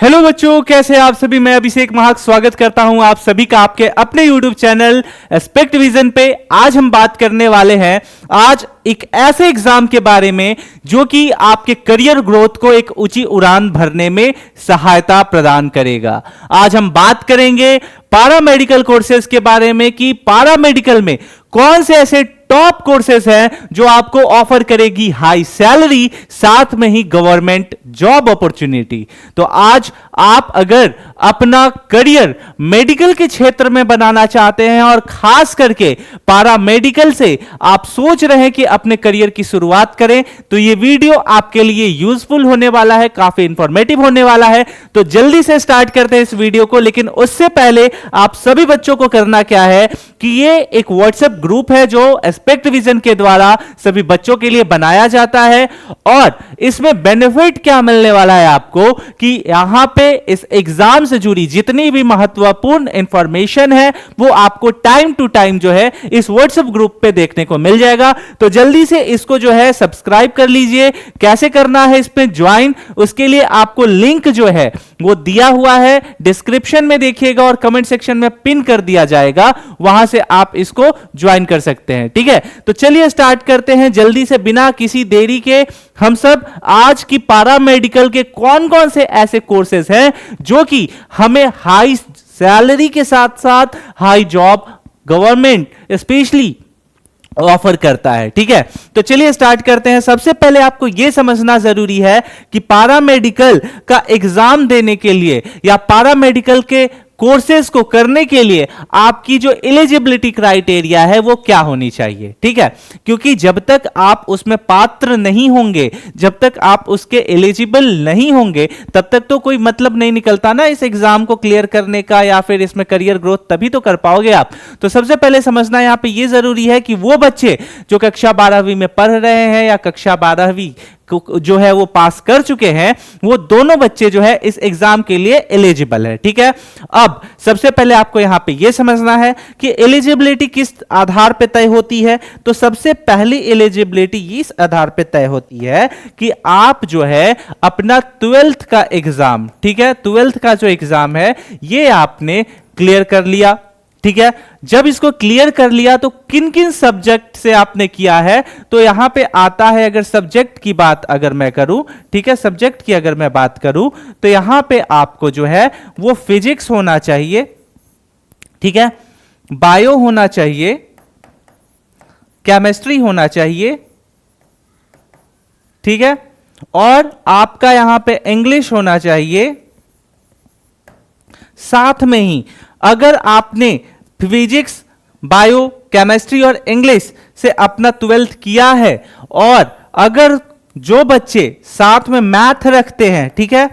Hello बच्चों, कैसे आप सभी। मैं अभिषेक महाक स्वागत करता हूं आप सभी का आपके अपने YouTube चैनल एस्पेक्ट विजन पे। आज हम बात करने वाले हैं आज एक ऐसे एग्जाम के बारे में जो कि आपके करियर ग्रोथ को एक ऊंची उड़ान भरने में सहायता प्रदान करेगा। आज हम बात करेंगे पैरामेडिकल कोर्सेज के बारे में कि पैरामेडिकल में कौन से ऐसे टॉप कोर्सेज हैं जो आपको ऑफर करेगी हाई सैलरी, साथ में ही गवर्नमेंट जॉब अपॉर्चुनिटी। तो आज आप अगर अपना करियर मेडिकल के क्षेत्र में बनाना चाहते हैं और खास करके पैरामेडिकल से आप सोच रहे हैं कि अपने करियर की शुरुआत करें, तो ये वीडियो आपके लिए यूजफुल होने वाला है, काफी इंफॉर्मेटिव होने वाला है। तो जल्दी से स्टार्ट करते हैं इस वीडियो को। लेकिन उससे पहले आप सभी बच्चों को करना क्या है कि ये एक व्हाट्सएप ग्रुप है जो एस्पेक्ट विजन के द्वारा सभी बच्चों के लिए बनाया जाता है। और इसमें बेनिफिट क्या मिलने वाला है आपको कि यहां पे इस एग्जाम से जुड़ी जितनी भी महत्वपूर्ण इंफॉर्मेशन है वो आपको टाइम टू टाइम जो है इस व्हाट्सएप ग्रुप पे देखने को मिल जाएगा। तो जल्दी से इसको जो है सब्सक्राइब कर लीजिए। कैसे करना है इसमें ज्वाइन, उसके लिए आपको लिंक जो है वो दिया हुआ है, डिस्क्रिप्शन में देखिएगा और कमेंट सेक्शन में पिन कर दिया जाएगा, वहां से आप इसको ज्वाइन कर सकते हैं। ठीक है, तो चलिए स्टार्ट करते हैं जल्दी से बिना किसी देरी के। हम सब आज की पैरामेडिकल के कौन कौन से ऐसे कोर्सेज हैं जो कि हमें हाई सैलरी के साथ साथ high job government specially offer करता है। ठीक है, तो चलिए स्टार्ट करते हैं। सबसे पहले आपको यह समझना जरूरी है कि पैरामेडिकल का एग्जाम देने के लिए या पैरामेडिकल के कोर्सेज को करने के लिए आपकी जो एलिजिबिलिटी क्राइटेरिया है वो क्या होनी चाहिए। ठीक है, क्योंकि जब तक आप उसमें पात्र नहीं होंगे, जब तक आप उसके एलिजिबल नहीं होंगे, तब तक तो कोई मतलब नहीं निकलता ना इस एग्जाम को क्लियर करने का, या फिर इसमें करियर ग्रोथ तभी तो कर पाओगे आप। तो सबसे पहले समझना यहां पे ये जरूरी है कि वो बच्चे जो कक्षा 12वीं में पढ़ रहे हैं या कक्षा 12वीं जो है वो पास कर चुके हैं, वो दोनों बच्चे जो है इस एग्जाम के लिए एलिजिबल है। ठीक है, अब सबसे पहले आपको यहां पे ये समझना है कि एलिजिबिलिटी किस आधार पे तय होती है। तो सबसे पहली एलिजिबिलिटी इस आधार पे तय होती है कि आप जो है अपना 12th का एग्जाम, ठीक है, 12th का जो एग्जाम है ये आपने क्लियर कर लिया। ठीक है, जब इसको क्लियर कर लिया तो किन किन सब्जेक्ट से आपने किया है, तो यहां पे आता है, अगर सब्जेक्ट की बात अगर मैं करूं, ठीक है, सब्जेक्ट की अगर मैं बात करूं तो यहां पे आपको जो है वो फिजिक्स होना चाहिए, ठीक है, बायो होना चाहिए, केमिस्ट्री होना चाहिए, ठीक है, और आपका यहां पे इंग्लिश होना चाहिए। साथ में ही अगर आपने फिजिक्स, बायो, केमिस्ट्री और इंग्लिश से अपना 12th किया है, और अगर जो बच्चे साथ में मैथ रखते हैं, ठीक है,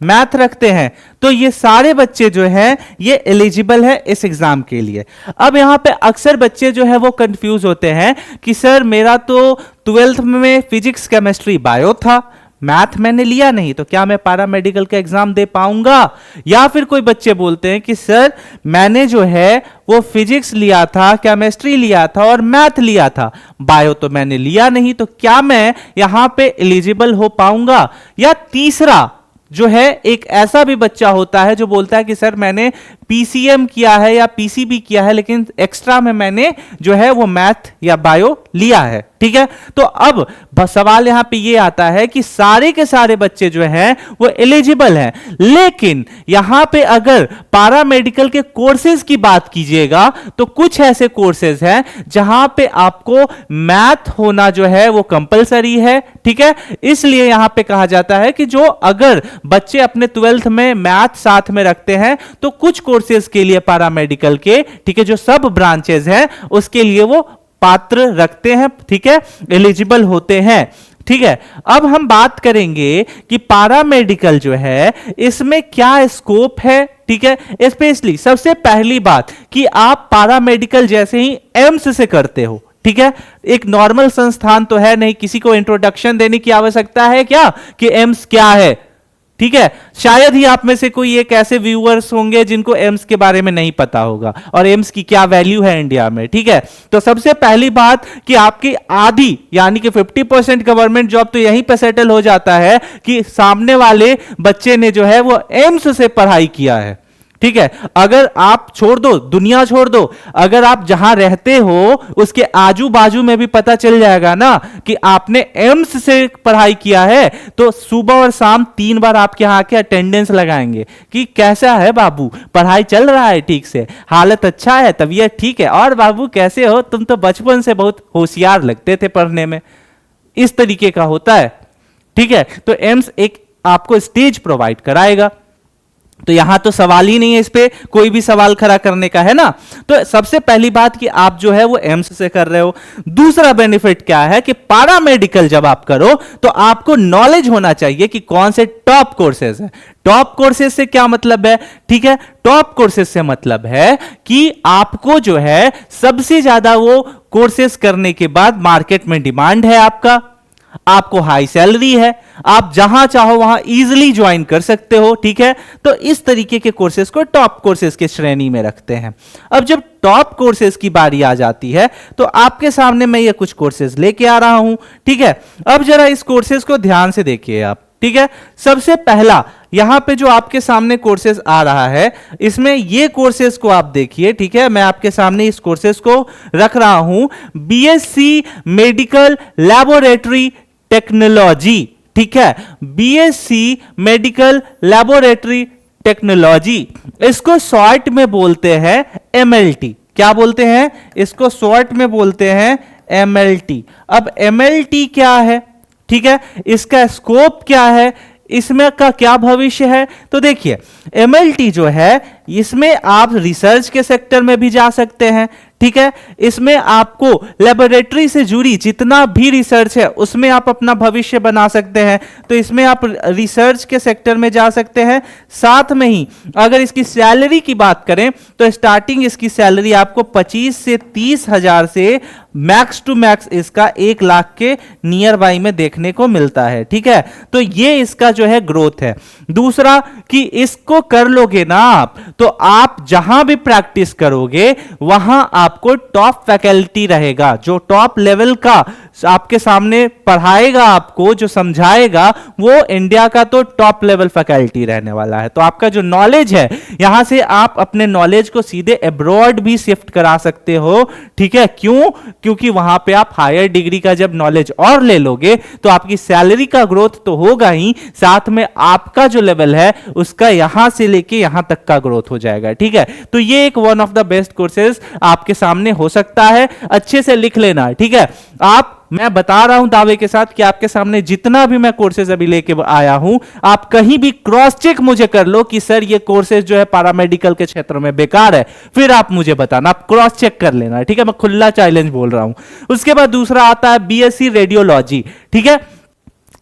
मैथ रखते हैं, तो ये सारे बच्चे जो हैं ये एलिजिबल है इस एग्जाम के लिए। अब यहां पे अक्सर बच्चे जो है वो कंफ्यूज होते हैं कि सर मेरा तो 12th में फिजिक्स, केमिस्ट्री, बायो था, मैथ मैंने लिया नहीं, तो क्या मैं पैरामेडिकल का एग्जाम दे पाऊंगा। या फिर कोई बच्चे बोलते हैं कि सर मैंने जो है वो फिजिक्स लिया था, केमिस्ट्री लिया था और मैथ लिया था, बायो तो मैंने लिया नहीं, तो क्या मैं यहां पे एलिजिबल हो पाऊंगा। या तीसरा जो है एक ऐसा भी बच्चा होता है जो बोलता है कि सर मैंने पीसीएम किया है या पीसीबी किया है, लेकिन एक्स्ट्रा में मैंने जो है वो मैथ या बायो लिया है। ठीक है, तो अब सवाल यहां पे ये आता है कि सारे के सारे बच्चे जो हैं वो एलिजिबल हैं, लेकिन यहां पे अगर पैरामेडिकल के कोर्सेज की बात कीजिएगा तो कुछ ऐसे कोर्सेज हैं जहां पे आपको मैथ होना जो है वो कंपलसरी है। ठीक है, इसलिए यहां पे कहा जाता है कि जो अगर बच्चे अपने 12th में मैथ साथ में रखते हैं तो कुछ कोर्सेज के लिए पैरामेडिकल के, ठीक है, जो सब ब्रांचेज हैं उसके लिए वो पात्र रखते हैं, ठीक है, एलिजिबल होते हैं। ठीक है, अब हम बात करेंगे कि पैरामेडिकल जो है इसमें क्या स्कोप है। ठीक है, स्पेशली सबसे पहली बात कि आप पैरामेडिकल जैसे ही एम्स से करते हो। ठीक है, एक नॉर्मल संस्थान तो है नहीं, किसी को इंट्रोडक्शन देने की आवश्यकता है क्या कि एम्स क्या है। ठीक है, शायद ही आप में से कोई एक ऐसे व्यूअर्स होंगे जिनको एम्स के बारे में नहीं पता होगा और एम्स की क्या वैल्यू है इंडिया में। ठीक है, तो सबसे पहली बात कि आपकी आधी यानी कि 50% गवर्नमेंट जॉब तो यहीं पे सेटल हो जाता है कि सामने वाले बच्चे ने जो है वो एम्स से पढ़ाई किया है। ठीक है, अगर आप छोड़ दो, दुनिया छोड़ दो, अगर आप जहां रहते हो उसके आजू बाजू में भी पता चल जाएगा ना कि आपने एम्स से पढ़ाई किया है, तो सुबह और शाम 3 बार आपके यहां आके अटेंडेंस लगाएंगे कि कैसा है बाबू, पढ़ाई चल रहा है ठीक से, हालत अच्छा है, तबीयत ठीक है, और बाबू कैसे हो, तुम तो बचपन से बहुत होशियार लगते थे पढ़ने में। इस तरीके का होता है। ठीक है, तो एम्स एक आपको स्टेज प्रोवाइड कराएगा। तो यहां तो सवाल ही नहीं है इस पे कोई भी सवाल खड़ा करने का, है ना। तो सबसे पहली बात कि आप जो है वो एम्स से कर रहे हो। दूसरा बेनिफिट क्या है कि पैरामेडिकल जब आप करो तो आपको नॉलेज होना चाहिए कि कौन से टॉप कोर्सेज है। टॉप कोर्सेज से क्या मतलब है? ठीक है, टॉप कोर्सेज से मतलब है कि आपको जो है सबसे ज्यादा वो कोर्सेज करने के बाद मार्केट में डिमांड है, आपको हाई सैलरी है, आप जहां चाहो वहां इजीली ज्वाइन कर सकते हो। ठीक है, तो इस तरीके के कोर्सेज को टॉप कोर्सेज के श्रेणी में रखते हैं। अब जब टॉप कोर्सेज की बारी आ जाती है तो आपके सामने मैं ये कुछ कोर्सेज लेके आ रहा हूं। ठीक है, अब जरा इस कोर्सेज को ध्यान से देखिए आप। ठीक है, सबसे पहला यहां पे जो आपके सामने कोर्सेज आ रहा है, इसमें ये कोर्सेज को आप देखिए। ठीक है, मैं आपके सामने इस कोर्सेज को रख रहा हूं, बीएससी मेडिकल लैबोरेटरी टेक्नोलॉजी। ठीक है, बीएससी मेडिकल लैबोरेटरी टेक्नोलॉजी, इसको शॉर्ट में बोलते हैं एमएलटी। क्या बोलते हैं इसको? शॉर्ट में बोलते हैं एमएलटी। अब एमएलटी क्या है? ठीक है, इसका स्कोप क्या है, इसमें का क्या भविष्य है? तो देखिए, एमएलटी जो है इसमें आप रिसर्च के सेक्टर में भी जा सकते हैं। ठीक है, इसमें आपको लेबोरेटरी से जुड़ी जितना भी रिसर्च है उसमें आप अपना भविष्य बना सकते हैं। तो इसमें आप रिसर्च के सेक्टर में जा सकते हैं। साथ में ही अगर इसकी सैलरी की बात करें तो स्टार्टिंग इसकी सैलरी आपको 25 से 30 हजार से मैक्स टू मैक्स इसका 1 लाख के नियर बाई में देखने को मिलता है। ठीक है, तो ये इसका जो है ग्रोथ है। दूसरा कि इसको कर लोगे ना आप, तो आप जहां भी प्रैक्टिस करोगे वहां आपको टॉप फैकल्टी रहेगा, जो टॉप लेवल का आपके सामने पढ़ाएगा, आपको जो समझाएगा वो इंडिया का तो टॉप लेवल फैकल्टी रहने वाला है। तो आपका जो नॉलेज है यहां से आप अपने नॉलेज को सीधे अब्रॉड भी शिफ्ट करा सकते हो। ठीक है, क्यों? क्योंकि वहां पे आप हायर डिग्री का जब नॉलेज और ले लोगे तो आपकी सैलरी का ग्रोथ तो होगा ही, साथ में आपका जो लेवल है उसका यहां से लेके यहां तक का ग्रोथ हो जाएगा। ठीक है, तो ये एक one of the best courses आपके सामने हो सकता है, अच्छे से लिख लेना। ठीक है, मैं बता रहा हूं दावे के साथ कि आपके सामने जितना भी मैं कोर्सेज अभी लेके आया हूं, आप कहीं भी क्रॉस चेक मुझे कर लो कि सर ये कोर्सेज जो है पैरामेडिकल के क्षेत्र में बेकार है, फिर आप मुझे बताना, आप क्रॉस चेक कर लेना। ठीक है, मैं खुला चैलेंज बोल रहा हूं। उसके बाद दूसरा आता है बीएससी रेडियोलॉजी। ठीक है,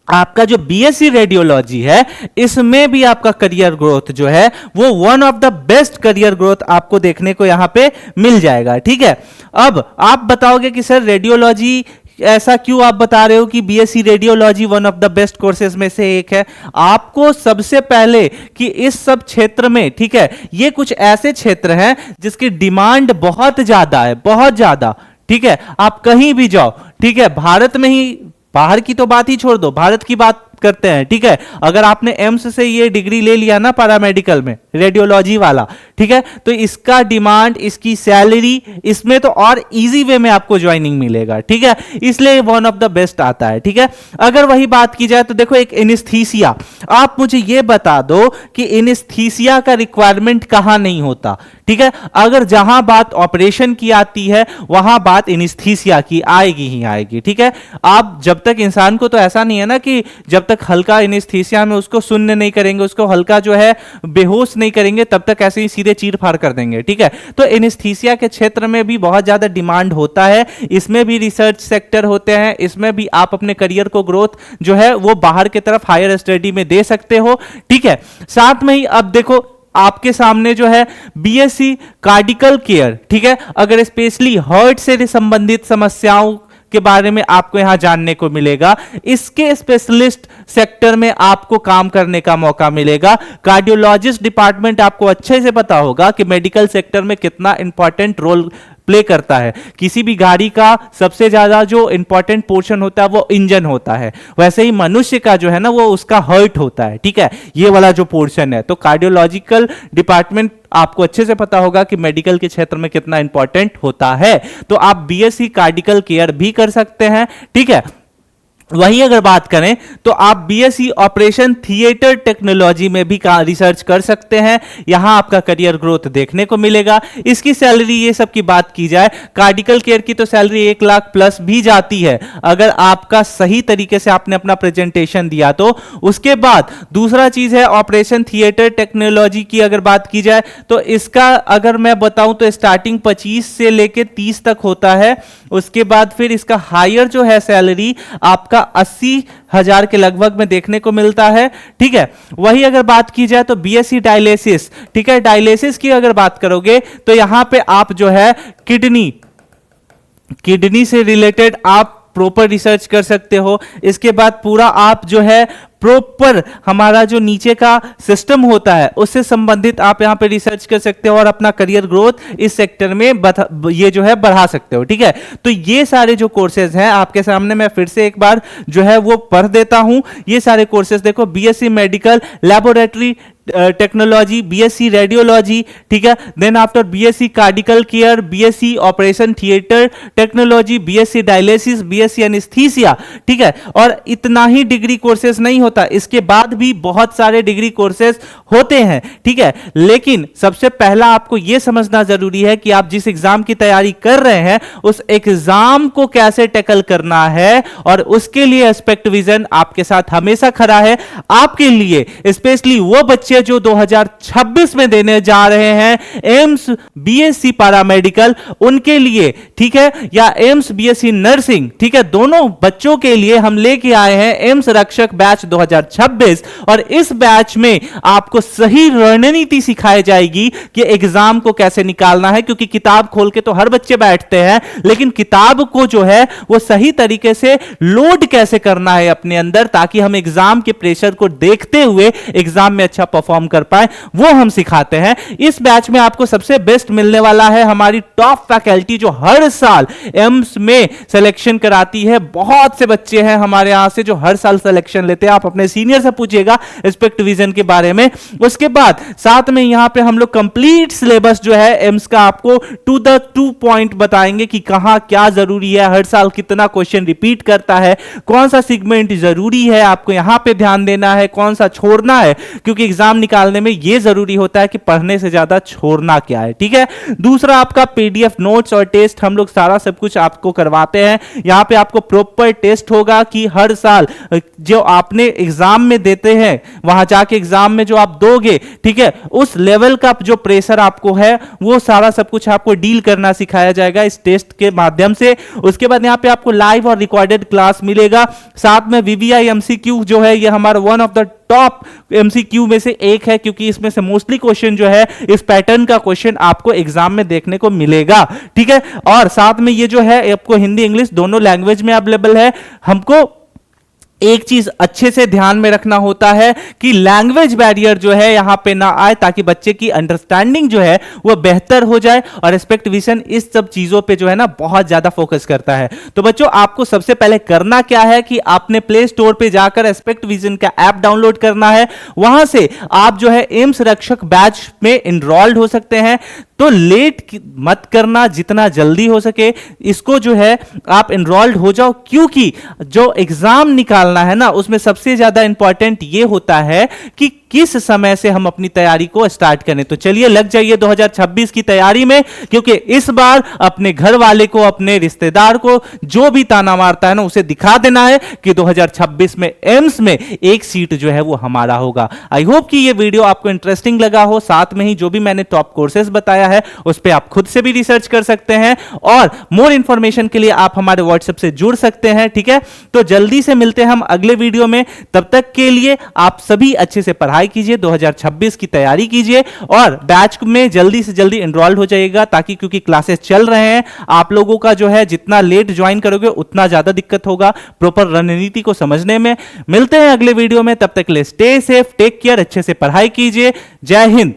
आपका जो बीएससी रेडियोलॉजी है इसमें भी आपका करियर ग्रोथ जो है वो one of the best career growth आपको देखने को यहां पे मिल जाएगा। ठीक है, अब आप बताओगे कि सर रेडियोलॉजी ऐसा क्यों आप बता रहे हो कि BSc radiology one of the best courses में से एक है? आपको सबसे पहले कि इस सब क्षेत्र में, ठीक है, ये कुछ ऐसे क्षेत्र हैं जिसकी डिमांड बहुत ज्यादा है, बहुत ज्यादा। ठीक है, आप कहीं भी जाओ, ठीक है, भारत में ही, बाहर की तो बात ही छोड़ दो, भारत की बात करते हैं। ठीक है, अगर आपने एम्स से ये डिग्री ले लिया ना पैरामेडिकल में, रेडियोलॉजी वाला, ठीक है, तो इसका डिमांड, इसकी सैलरी, इसमें तो और इजी वे में आपको ज्वाइनिंग मिलेगा। ठीक है, इसलिए वन ऑफ द बेस्ट आता है। ठीक है, अगर वही बात की जाए तो देखो, एक एनेस्थीसिया, आप मुझे ये बता दो कि एनेस्थीसिया का रिक्वायरमेंट कहां नहीं होता। ठीक है, अगर जहां बात ऑपरेशन की आती है वहां बात एनेस्थीसिया की आएगी ही आएगी। ठीक है, आप जब तक इंसान को, तो ऐसा नहीं है ना कि जब तक हल्का एनेस्थीसिया में उसको शून्य नहीं करेंगे, उसको हल्का जो है बेहोश नहीं करेंगे, तब तक ऐसे ही सीधे चीर फाड़ कर देंगे। ठीक है, तो एनेस्थीसिया के क्षेत्र में भी बहुत ज्यादा डिमांड होता है, इसमें भी रिसर्च सेक्टर होते हैं, इसमें भी आप अपने करियर को ग्रोथ जो है वो बाहर की तरफ हायर स्टडी में दे सकते हो। ठीक है, साथ में ही अब देखो आपके सामने जो है बीएससी कार्डिकल केयर। ठीक है, अगर स्पेशली हार्ट से संबंधित समस्याओं के बारे में आपको यहां जानने को मिलेगा। इसके स्पेशलिस्ट सेक्टर में आपको काम करने का मौका मिलेगा। कार्डियोलॉजिस्ट डिपार्टमेंट आपको अच्छे से पता होगा कि मेडिकल सेक्टर में कितना इंपॉर्टेंट रोल प्ले करता है। किसी भी गाड़ी का सबसे ज्यादा जो इंपॉर्टेंट पोर्शन होता है वो इंजन होता है, वैसे ही मनुष्य का जो है ना वो उसका हार्ट होता है, ठीक है, ये वाला जो पोर्शन है। तो कार्डियोलॉजिकल डिपार्टमेंट आपको अच्छे से पता होगा कि मेडिकल के क्षेत्र में कितना इंपॉर्टेंट होता है। तो आप बीएससी कार्डिकल केयर भी कर सकते हैं, ठीक है। वहीं अगर बात करें तो आप बीएससी ऑपरेशन थिएटर टेक्नोलॉजी में भी रिसर्च कर सकते हैं। यहां आपका करियर ग्रोथ देखने को मिलेगा। इसकी सैलरी, ये सब की बात की जाए, कार्डिकल केयर की तो सैलरी 1 लाख प्लस भी जाती है अगर आपका सही तरीके से आपने अपना प्रेजेंटेशन दिया तो। उसके बाद दूसरा चीज है ऑपरेशन थिएटर टेक्नोलॉजी की अगर बात की जाए तो इसका अगर मैं बताऊं तो स्टार्टिंग 25 से लेके 30 तक होता है। उसके बाद फिर इसका हायर जो है सैलरी आपका 80,000 के लगभग में देखने को मिलता है, ठीक है। वही अगर बात की जाए तो बीएससी डायलिसिस, ठीक है, डायलिसिस की अगर बात करोगे तो यहां पे आप जो है किडनी से रिलेटेड आप प्रॉपर रिसर्च कर सकते हो। इसके बाद पूरा आप जो है प्रॉपर हमारा जो नीचे का सिस्टम होता है उससे संबंधित आप यहां पे रिसर्च कर सकते हो और अपना करियर ग्रोथ इस सेक्टर में ये जो है बढ़ा सकते हो, ठीक है। तो ये सारे जो कोर्सेज हैं आपके सामने मैं फिर से एक बार जो है वो पढ़ देता हूं। ये सारे कोर्सेज देखो, BSc medical laboratory technology, BSc radiology, ठीक है, then after BSc cardiac care, BSc operation theatre technology, BSc dialysis, BSc anaesthesia, ठीक है। और इतना ही डिग्री कोर्सेज नहीं होता, इसके बाद भी बहुत सारे डिग्री कोर्सेज होते हैं, ठीक है। लेकिन सबसे पहला आपको यह समझना जरूरी है कि आप जिस एग्जाम की तैयारी कर रहे हैं उस एग्जाम को कैसे टैकल करना है, और उसके लिए एस्पेक्ट विजन आपके साथ हमेशा खड़ा है। आपके लिए स्पेशली वो बच्चे जो 2026 में देने जा रहे हैं एम्स बीएससी पैरामेडिकल, उनके लिए, ठीक है, या एम्स बीएससी नर्सिंग, ठीक है, दोनों बच्चों के लिए हम लेके आए हैं एम्स रक्षक बैच 2026। और इस बैच में आपको सही रणनीति सिखाई जाएगी कि एग्जाम को कैसे निकालना है, क्योंकि किताब खोल के तो हर बच्चे बैठते हैं, लेकिन किताब को जो है वो सही तरीके से लोड कैसे करना है अपने अंदर, ताकि हम एग्जाम के प्रेशर को देखते हुए एग्जाम में अच्छा परफॉर्म कर पाए, वो हम सिखाते हैं। इस बैच में आपको सबसे बेस्ट मिलने वाला है हमारी टॉप फैकल्टी जो हर साल एम्स में सिलेक्शन कराती है। बहुत से बच्चे हैं हमारे यहां से जो हर साल सिलेक्शन लेते हैं। आप अपने सीनियर से पूछिएगा एस्पेक्ट विजन के बारे में। उसके बाद साथ में यहां पे हम लोग कंप्लीट सिलेबस जो है एम्स का आपको टू पॉइंट बताएंगे कि कहां क्या जरूरी है, हर साल कितना क्वेश्चन रिपीट करता है, कौन सा सेगमेंट जरूरी है आपको यहां पे ध्यान देना है, कौन सा छोड़ना है, क्योंकि एग्जाम निकालने में यह जरूरी होता है कि पढ़ने से ज्यादा छोड़ना क्या है, ठीक है। दूसरा आपका पीडीएफ नोट्स और टेस्ट हम लोग सारा सब कुछ आपको करवाते हैं। यहां पे आपको प्रॉपर टेस्ट होगा कि हर साल जो आपने एग्जाम में देते हैं वहां जाके एग्जाम में जो आप दोगे, ठीक है, उस लेवल का जो प्रेशर आपको है वो सारा सब कुछ आपको डील करना सिखाया जाएगा इस टेस्ट के माध्यम से। उसके बाद यहां पे आपको लाइव और रिकॉर्डेड क्लास मिलेगा। साथ में वीवीआई एमसीक्यू जो है ये हमारा one of the top MCQ में से एक है, क्योंकि इसमें से मोस्टली क्वेश्चन जो है इस पैटर्न का क्वेश्चन आपको एग्जाम में देखने को मिलेगा, ठीक है। और साथ में ये जो है आपको हिंदी इंग्लिश दोनों लैंग्वेज में अवेलेबल है। हमको एक चीज अच्छे से ध्यान में रखना होता है कि लैंग्वेज बैरियर जो है यहां पे ना आए, ताकि बच्चे की अंडरस्टैंडिंग जो है वो बेहतर हो जाए। और एस्पेक्ट विजन इस सब चीजों पे जो है ना बहुत ज्यादा फोकस करता है। तो बच्चों आपको सबसे पहले करना क्या है कि आपने प्ले स्टोर पे जाकर एस्पेक्ट विजन का ऐप डाउनलोड करना है। वहां से आप जो है एम्स रक्षक बैच में इनरोल्ड हो सकते हैं। तो लेट मत करना, जितना जल्दी हो सके इसको जो है आप इनरोल्ड हो जाओ, क्योंकि जो एग्जाम निकालना है ना उसमें सबसे ज्यादा इंपॉर्टेंट ये होता है कि किस समय से हम अपनी तैयारी को स्टार्ट करें। तो चलिए लग जाइए 2026 की तैयारी में, क्योंकि इस बार अपने घर वाले को, अपने रिश्तेदार को जो भी ताना मारता है ना उसे दिखा देना है कि 2026 में एम्स में एक सीट जो है वो हमारा होगा। आई होप कि ये वीडियो आपको इंटरेस्टिंग लगा हो। साथ में ही जो भी मैंने टॉप कोर्सेज बताया है उस पर आप खुद से भी रिसर्च कर सकते हैं, और मोर इंफॉर्मेशन के लिए आप हमारे व्हाट्सएप से जुड़ सकते हैं, ठीक है। तो जल्दी से मिलते हैं हम अगले वीडियो में। तब तक के लिए आप सभी अच्छे से पढ़ाई पढ़ाई कीजिए, 2026 की तैयारी कीजिए और बैच में जल्दी से जल्दी एनरोल्ड हो जाइएगा, ताकि क्योंकि क्लासेस चल रहे हैं, आप लोगों का जो है जितना लेट ज्वाइन करोगे उतना ज्यादा दिक्कत होगा प्रॉपर रणनीति को समझने में। मिलते हैं अगले वीडियो में, तब तक के लिए स्टे सेफ, टेक केयर, अच्छे से पढ़ाई कीजिए। जय हिंद।